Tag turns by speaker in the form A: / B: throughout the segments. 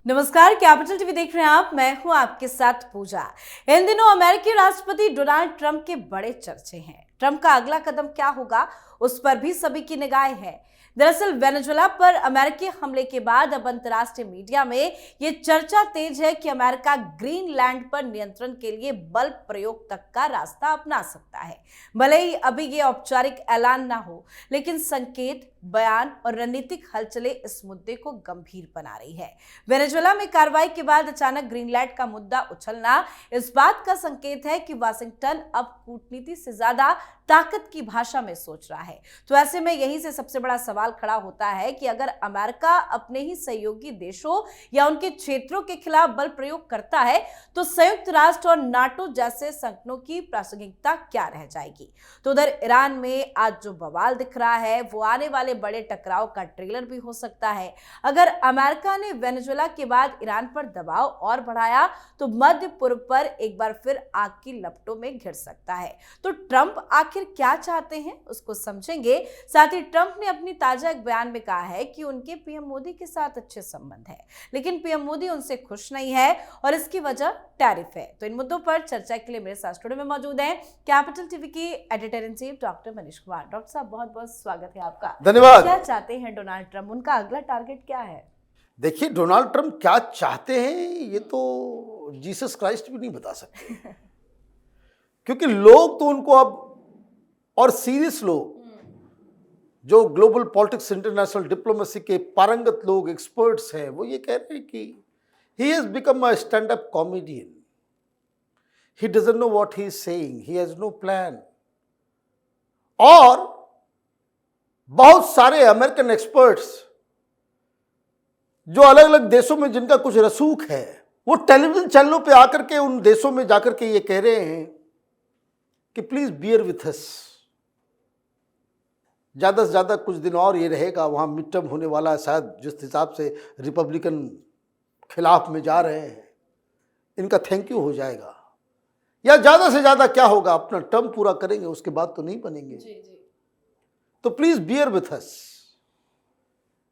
A: नमस्कार, capital TV देख रहे हैं आप। मैं हूं आपके साथ पूजा। इन दिनों अमेरिकी राष्ट्रपति डोनाल्ड ट्रंप के बड़े चर्चे हैं। ट्रंप का अगला कदम क्या होगा, उस पर भी सभी की निगाहें हैं। दरअसल वेनेजुएला पर अमेरिकी हमले के बाद अब अंतर्राष्ट्रीय मीडिया में यह चर्चा तेज है कि अमेरिका ग्रीनलैंड पर नियंत्रण के लिए बल प्रयोग तक का रास्ता अपना सकता है। भले ही अभी ये औपचारिक ऐलान ना हो, लेकिन संकेत, बयान और रणनीतिक हलचलें इस मुद्दे को गंभीर बना रही है। वेनेजुएला में कार्रवाई के बाद अचानक ग्रीनलैंड का मुद्दा उछलना इस बात का संकेत है कि वाशिंगटन अब कूटनीति से ज्यादा ताकत की भाषा में सोच रहा है। तो ऐसे में यहीं से सबसे बड़ा सवाल खड़ा होता है कि अगर अमेरिका अपने ही सहयोगी देशों या उनके क्षेत्रों के खिलाफ बल प्रयोग करता है तो संयुक्त राष्ट्र और नाटो जैसे संगठनों की प्रासंगिकता क्या रह जाएगी। तो उधर ईरान में आज जो बवाल दिख रहा है वो आने वाले बड़े टकराव का ट्रेलर भी हो सकता है। अगर अमेरिका ने वेनेजुएला के बाद ईरान पर दबाव और बढ़ाया तो मध्य पूर्व पर एक बार फिर आग की लपटों में घिर सकता है। तो ट्रंप आखिर क्या चाहते हैं उसको समझेंगे। साथ ही ट्रंप ने अपनी ताजा एक बयान में कहा है कि उनके पीएम मोदी के साथ अच्छे संबंध है, लेकिन पीएम मोदी उनसे खुश नहीं है और इसकी वजह टैरिफ है। तो इन मुद्दों पर चर्चा के लिए मेरे साथ स्टूडियो में मौजूद हैं कैपिटल टीवी के editor in chief doctor Manish Kumar. Doctor साहब, बहुत बहुत स्वागत है आपका।
B: धन्यवाद।
A: क्या चाहते हैं डोनाल्ड ट्रंप, उनका अगला टारगेट क्या है?
B: देखिए, डोनाल्ड ट्रंप क्या चाहते हैं ये तो जीसस क्राइस्ट भी नहीं बता सकते क्योंकि लोग तो उनको अब, और सीरियस लोग जो ग्लोबल पॉलिटिक्स, इंटरनेशनल डिप्लोमेसी के पारंगत लोग, एक्सपर्ट्स हैं, वो ये कह रहे हैं कि he has become a stand up comedian. He doesn't know what he is saying, he has no plan. और बहुत सारे अमेरिकन एक्सपर्ट्स जो अलग अलग देशों में जिनका कुछ रसूख है, वो टेलीविजन चैनलों पे आकर के उन देशों में जाकर के ये कह रहे हैं कि प्लीज बियर विथ अस। ज्यादा से ज्यादा कुछ दिन और ये रहेगा, वहां मिड टर्म होने वाला है, शायद जिस हिसाब से रिपब्लिकन खिलाफ में जा रहे हैं, इनका थैंक यू हो जाएगा, या ज्यादा से ज्यादा क्या होगा, अपना टर्म पूरा करेंगे, उसके बाद तो नहीं बनेंगे। तो प्लीज बियर विथ अस।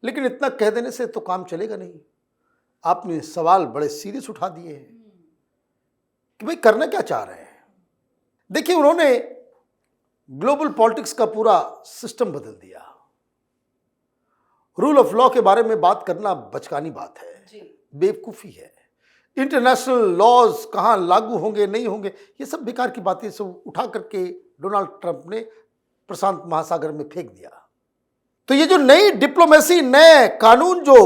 B: लेकिन इतना कह देने से तो काम चलेगा नहीं। आपने सवाल बड़े सीरियस उठा दिए हैं कि भाई करना क्या चाह रहे हैं। देखिए, उन्होंने ग्लोबल पॉलिटिक्स का पूरा सिस्टम बदल दिया। रूल ऑफ लॉ के बारे में बात करना बचकानी बात है, बेवकूफ़ी है। इंटरनेशनल लॉज कहाँ लागू होंगे नहीं होंगे, ये सब बेकार की बातें सब उठा करके डोनाल्ड ट्रंप ने प्रशांत महासागर में फेंक दिया। तो ये जो नई डिप्लोमेसी, नए कानून जो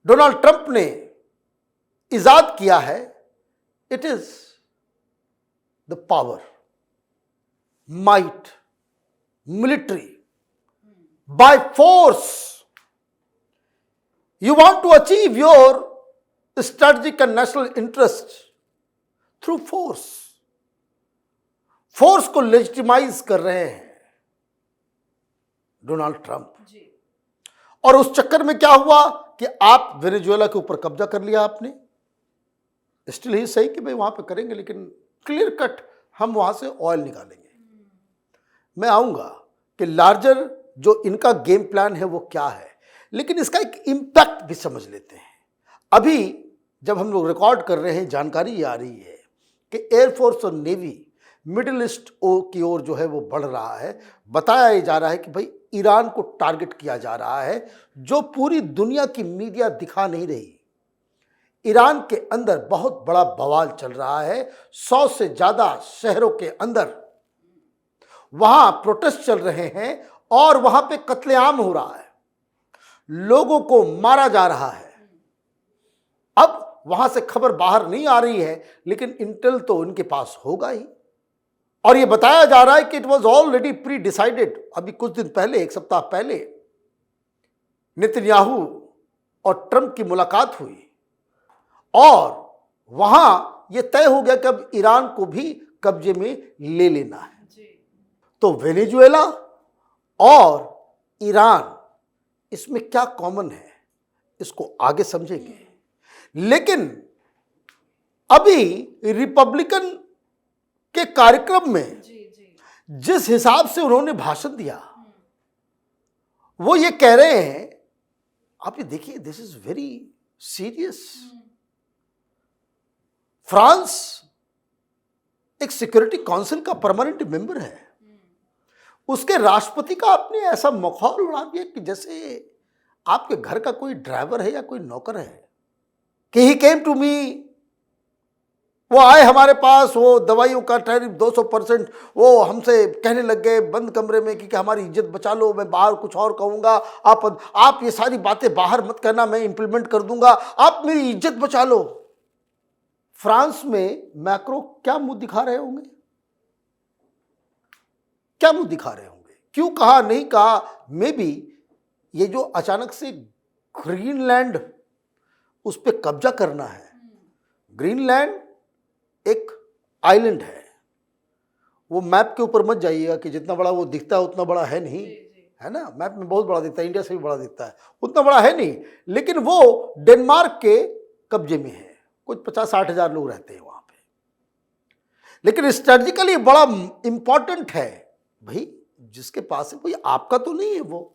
B: डोनाल्ड ट्रंप ने इजाद किया है, it is the power, might, military, by force. You want to achieve your strategic and national interest through force. Force को लेजिटिमाइज कर रहे हैं डोनाल्ड ट्रंप। और उस चक्कर में क्या हुआ कि आप वेनेजुएला के ऊपर कब्जा कर लिया आपने। स्टिल ही सही कि भाई वहां पे करेंगे, लेकिन क्लियर कट हम वहां से ऑयल निकालेंगे। मैं आऊंगा कि लार्जर जो इनका गेम प्लान है वो क्या है, लेकिन इसका एक इंपैक्ट भी समझ लेते हैं। अभी जब हम लोग रिकॉर्ड कर रहे हैं, जानकारी ये आ रही है कि एयरफोर्स और नेवी मिडिल ईस्ट की ओर जो है वो बढ़ रहा है। बताया जा रहा है कि भाई ईरान को टारगेट किया जा रहा है, जो पूरी दुनिया की मीडिया दिखा नहीं रही। ईरान के अंदर बहुत बड़ा बवाल चल रहा है। 100 से ज्यादा शहरों के अंदर वहां प्रोटेस्ट चल रहे हैं और वहां पे कत्लेआम हो रहा है, लोगों को मारा जा रहा है। अब वहां से खबर बाहर नहीं आ रही है, लेकिन इंटेल तो उनके पास होगा ही। और ये बताया जा रहा है कि it was already pre decided. अभी कुछ दिन पहले, एक सप्ताह पहले, नेतन्याहू और ट्रंप की मुलाकात हुई और वहां यह तय हो गया कि अब ईरान को भी कब्जे में ले लेना है। तो वेनेजुएला और ईरान, इसमें क्या कॉमन है इसको आगे समझेंगे। लेकिन अभी रिपब्लिकन के कार्यक्रम में जिस हिसाब से उन्होंने भाषण दिया, वो ये कह रहे हैं, आप ये देखिए, this is very serious? France एक सिक्योरिटी काउंसिल का परमानेंट मेंबर है, उसके राष्ट्रपति का आपने ऐसा मखौल उड़ा दिया कि जैसे आपके घर का कोई ड्राइवर है या कोई नौकर है, कि ही केम टू मी, वो आए हमारे पास, वो दवाइयों का टैरिफ 200%, वो हमसे कहने लग गए बंद कमरे में कि हमारी इज्जत बचा लो, मैं बाहर कुछ और कहूँगा, आप ये सारी बातें बाहर मत करना, मैं इंप्लीमेंट कर दूंगा, आप मेरी इज्जत बचा लो। फ्रांस में मैक्रो क्या मुंह दिखा रहे होंगे? क्या मुंह दिखा रहे होंगे? क्यों कहा, नहीं कहा? मे बी ये जो अचानक से ग्रीनलैंड उस पर कब्जा करना है, ग्रीनलैंड एक आइलैंड है, वो मैप के ऊपर मत जाइएगा कि जितना बड़ा वो दिखता है उतना बड़ा है नहीं, है ना, मैप में बहुत बड़ा दिखता है, इंडिया से भी बड़ा दिखता है, उतना बड़ा है नहीं, लेकिन वो डेनमार्क के कब्जे में है, कुछ 50-60 हजार लोग रहते हैं वहां पे, लेकिन स्ट्रेटेजिकली बड़ा इंपॉर्टेंट है भाई, जिसके पास है, भाई आपका तो नहीं है वो।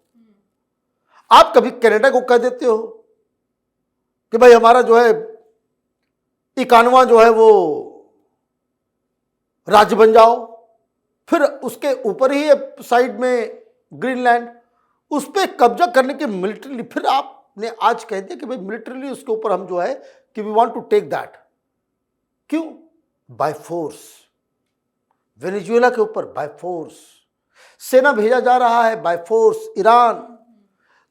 B: आप कभी कनाडा को कह देते हो कि भाई हमारा जो है 91 जो है वो राज्य बन जाओ, फिर उसके ऊपर ही साइड में ग्रीनलैंड, उस पर कब्जा करने के मिलिट्रीली, फिर आपने आज कह दिया कि भाई मिलिट्रीली उसके ऊपर हम जो है कि we want to take that. क्यों? By force. वेनेजुएला के ऊपर बाय फोर्स सेना भेजा जा रहा है, बाय फोर्स ईरान।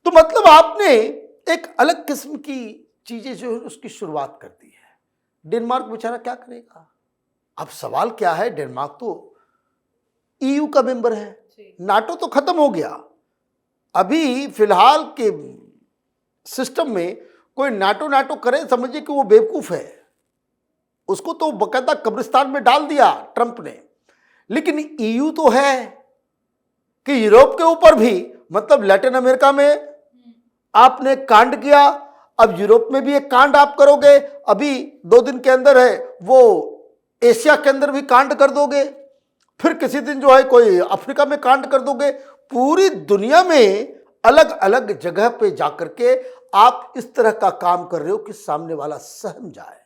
B: तो मतलब आपने एक अलग किस्म की चीजें जो है उसकी शुरुआत कर दी है। डेनमार्क बेचारा क्या करेगा? अब सवाल क्या है, डेनमार्क तो ईयू का मेंबर है, नाटो तो खत्म हो गया, अभी फिलहाल के सिस्टम में कोई नाटो करे समझिए कि वो बेवकूफ है, उसको तो बकायदा कब्रिस्तान में डाल दिया ट्रंप ने। लेकिन ईयू तो है कि यूरोप के ऊपर भी, मतलब लैटिन अमेरिका में आपने कांड किया, अब यूरोप में भी एक कांड आप करोगे, अभी 2 दिन के अंदर है वो एशिया के अंदर भी कांड कर दोगे, फिर किसी दिन जो है कोई अफ्रीका में कांड कर दोगे। पूरी दुनिया में अलग अलग जगह पे जाकर के आप इस तरह का काम कर रहे हो कि सामने वाला सहम जाए,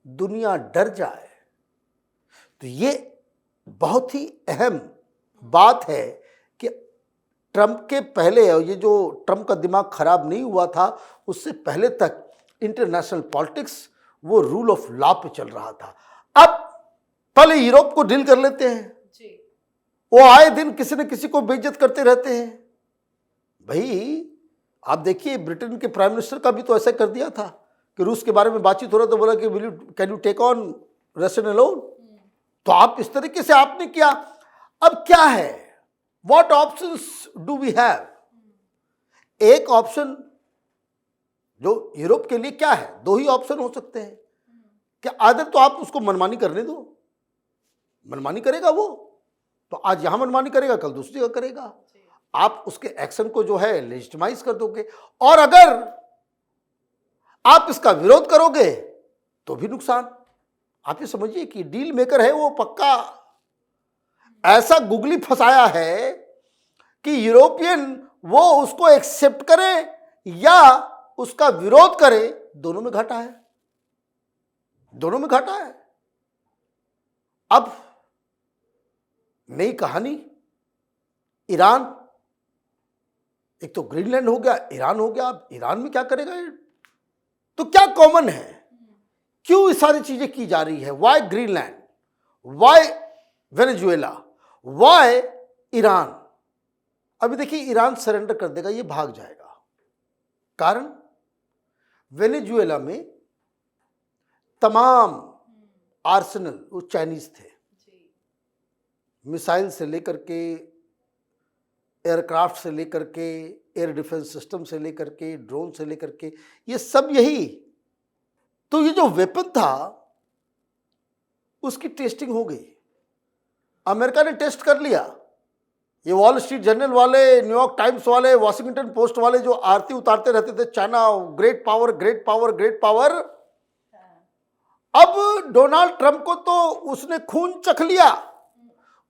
B: दुनिया डर जाए। तो ये बहुत ही अहम बात है कि ट्रंप के पहले, ये जो ट्रंप का दिमाग खराब नहीं हुआ था उससे पहले तक इंटरनेशनल पॉलिटिक्स वो रूल ऑफ लॉ पे चल रहा था। अब पहले यूरोप को डील कर लेते हैं जी। वो आए दिन किसी न किसी को बेइज्जत करते रहते हैं। भाई आप देखिए, ब्रिटेन के प्राइम मिनिस्टर का भी तो ऐसा कर दिया था कि रूस के बारे में बातचीत हो रहा, तो बोला कि can you take on Russian alone. तो आप इस तरीके से आपने किया। अब क्या है, what options do we have? एक ऑप्शन जो यूरोप के लिए क्या है, 2 ही ऑप्शन हो सकते हैं कि आदर तो आप उसको मनमानी करने दो, मनमानी करेगा वो तो आज यहां मनमानी करेगा, कल दूसरी जगह करेगा, आप उसके एक्शन को जो है लेजिटिमाइज कर दोगे, और अगर आप इसका विरोध करोगे तो भी नुकसान। आप ये समझिए कि डील मेकर है वो पक्का ऐसा गुगली फंसाया है कि यूरोपियन वो उसको एक्सेप्ट करे या उसका विरोध करे, दोनों में घाटा है, दोनों में घाटा है। अब नई कहानी, ईरान, एक तो ग्रीनलैंड हो गया, ईरान हो गया, अब ईरान में क्या करेगा ये? तो क्या कॉमन है, क्यों ये सारी चीजें की जा रही है? Why Greenland, why Venezuela, why Iran? अभी देखिए ईरान सरेंडर कर देगा, ये भाग जाएगा। कारण वेनेजुएला में तमाम आर्सेनल वो चाइनीज थे, मिसाइल से लेकर के, एयरक्राफ्ट से लेकर के, एयर डिफेंस सिस्टम से लेकर के, ड्रोन से लेकर के, ये सब यही। तो ये जो वेपन था उसकी टेस्टिंग हो गई, अमेरिका ने टेस्ट कर लिया। ये वॉल स्ट्रीट जर्नल वाले, न्यूयॉर्क टाइम्स वाले, वॉशिंगटन पोस्ट वाले जो आरती उतारते रहते थे, China great power, great power, great power, अब डोनाल्ड ट्रंप को तो उसने खून चख लिया,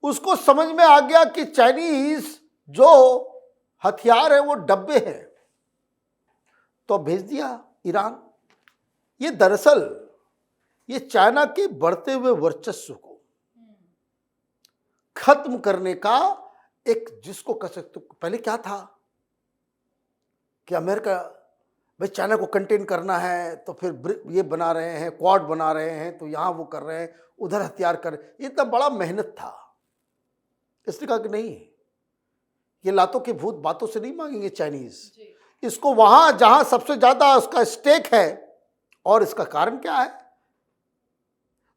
B: उसको समझ में आ गया कि चाइनीज जो हथियार है वो डब्बे हैं, तो भेज दिया ईरान, ये दरअसल ये चाइना के बढ़ते हुए वर्चस्व को खत्म करने का एक, जिसको कह सकते, पहले क्या था कि अमेरिका भाई चाइना को कंटेन करना है तो फिर ये बना रहे हैं, क्वाड बना रहे हैं, तो यहाँ वो कर रहे हैं, उधर हथियार कर रहे हैं। इतना बड़ा मेहनत था, इसने कहा कि नहीं, ये लातों के भूत बातों से नहीं मांगेंगे चाइनीज, इसको वहां जहां सबसे ज्यादा उसका स्टेक है। और इसका कारण क्या है,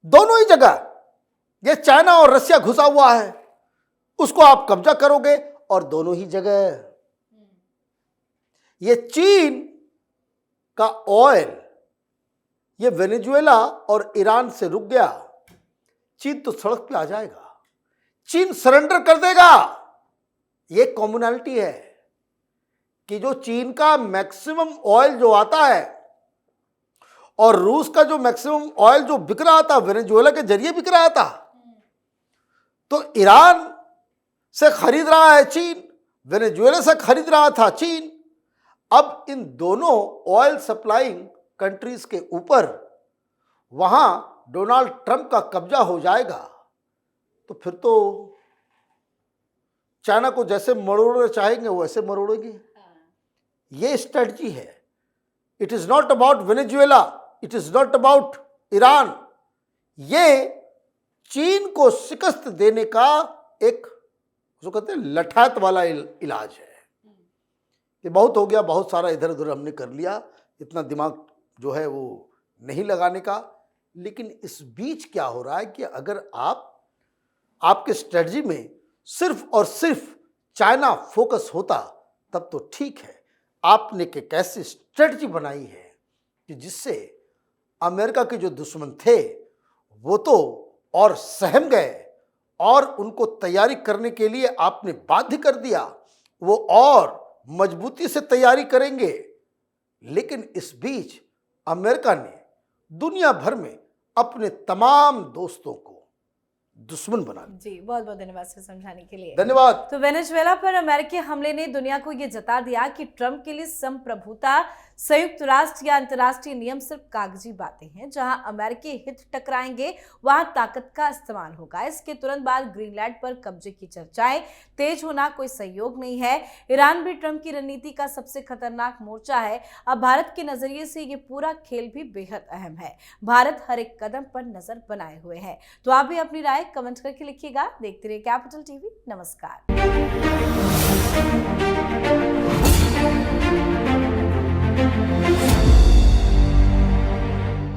B: दोनों ही जगह ये चाइना और रसिया घुसा हुआ है, उसको आप कब्जा करोगे। और दोनों ही जगह ये चीन का ऑयल, ये वेनेजुएला और ईरान से रुक गया, चीन तो सड़क पे आ जाएगा, चीन सरेंडर कर देगा। ये कॉमनैलिटी है कि जो चीन का मैक्सिमम ऑयल जो आता है और रूस का जो मैक्सिमम ऑयल जो बिक रहा था वेनेजुएला के जरिए बिक रहा था, तो ईरान से खरीद रहा है चीन, वेनेजुएला से खरीद रहा था चीन। अब इन दोनों ऑयल सप्लाइंग कंट्रीज के ऊपर वहां डोनाल्ड ट्रंप का कब्जा हो जाएगा, तो फिर तो चाइना को जैसे मरोड़ना चाहेंगे वैसे मरोड़ेंगे। ये स्ट्रेटजी है। It is not about Venezuela, it is not about Iran. ये चीन को शिकस्त देने का एक, जो कहते हैं, लठात वाला इलाज है। ये बहुत हो गया, बहुत सारा इधर उधर हमने कर लिया, इतना दिमाग जो है वो नहीं लगाने का। लेकिन इस बीच क्या हो रहा है कि अगर आपके स्ट्रेटजी में सिर्फ और सिर्फ चाइना फोकस होता तब तो ठीक है। आपने के कैसी स्ट्रेटजी बनाई है कि जिससे अमेरिका के जो दुश्मन थे वो तो और सहम गए, और उनको तैयारी करने के लिए आपने बाध्य कर दिया, वो और मजबूती से तैयारी करेंगे। लेकिन इस बीच अमेरिका ने दुनिया भर में अपने तमाम दोस्तों को दुश्मन बना दिया।
A: जी, बहुत बहुत धन्यवाद सर समझाने के लिए।
B: धन्यवाद।
A: तो वेनेजुएला पर अमेरिकी हमले ने दुनिया को यह जता दिया कि ट्रंप के लिए संप्रभुता, संयुक्त राष्ट्र या अंतर्राष्ट्रीय नियम सिर्फ कागजी बातें हैं। जहां अमेरिकी हित टकराएंगे वहां ताकत का इस्तेमाल होगा। इसके तुरंत बाद ग्रीनलैंड पर कब्जे की चर्चाएं तेज होना कोई सहयोग नहीं है। ईरान भी ट्रंप की रणनीति का सबसे खतरनाक मोर्चा है। अब भारत के नजरिए से ये पूरा खेल भी बेहद अहम है। भारत हर एक कदम पर नजर बनाए हुए है। तो आप भी अपनी राय कमेंट करके लिखिएगा। देखते रहिए कैपिटल टीवी। नमस्कार।